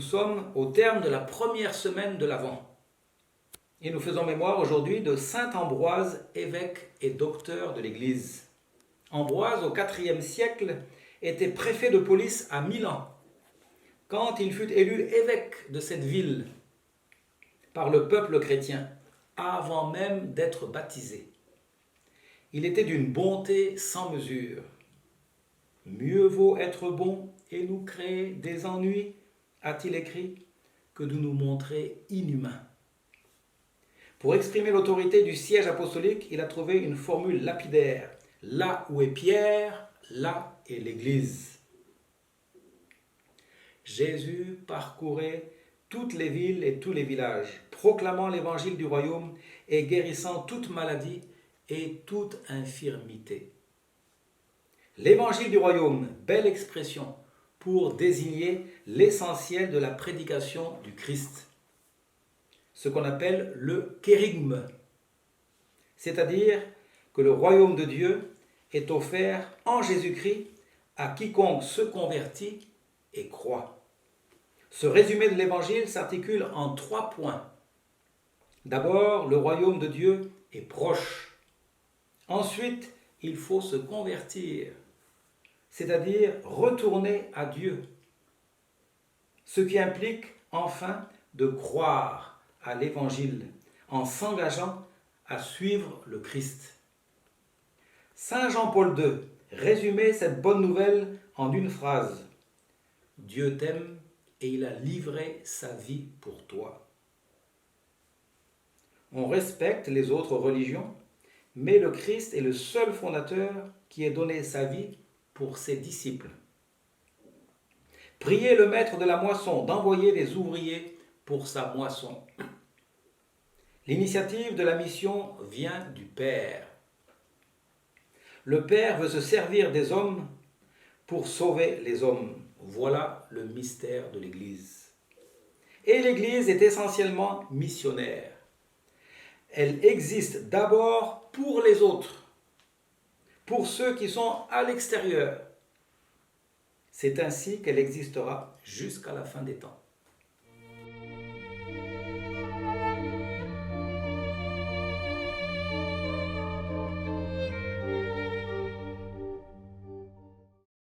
sommes au terme de la première semaine de l'Avent. Et nous faisons mémoire aujourd'hui de saint Ambroise, évêque et docteur de l'Église. Ambroise, au IVe siècle, était préfet de police à Milan, quand il fut élu évêque de cette ville par le peuple chrétien, avant même d'être baptisé. Il était d'une bonté sans mesure. Mieux vaut être bon et nous créer des ennuis, a-t-il écrit, que de nous montrer inhumains. Pour exprimer l'autorité du siège apostolique, il a trouvé une formule lapidaire. Là où est Pierre, là est l'Église. Jésus parcourait toutes les villes et tous les villages, proclamant l'évangile du royaume et guérissant toute maladie et toute infirmité. L'évangile du royaume, belle expression pour désigner l'essentiel de la prédication du Christ, ce qu'on appelle le kérygme, c'est-à-dire que le royaume de Dieu est offert en Jésus-Christ à quiconque se convertit et croit. Ce résumé de l'évangile s'articule en 3 points. D'abord, le royaume de Dieu est proche. Ensuite, il faut se convertir, c'est-à-dire retourner à Dieu. Ce qui implique enfin de croire à l'évangile en s'engageant à suivre le Christ. Saint Jean-Paul II résumait cette bonne nouvelle en une phrase. Dieu t'aime et il a livré sa vie pour toi. On respecte les autres religions, mais le Christ est le seul fondateur qui ait donné sa vie pour ses disciples. Priez le maître de la moisson d'envoyer des ouvriers pour sa moisson. L'initiative de la mission vient du Père. Le Père veut se servir des hommes pour sauver les hommes. Voilà le mystère de l'Église. Et l'Église est essentiellement missionnaire. Elle existe d'abord pour les autres, pour ceux qui sont à l'extérieur. C'est ainsi qu'elle existera jusqu'à la fin des temps.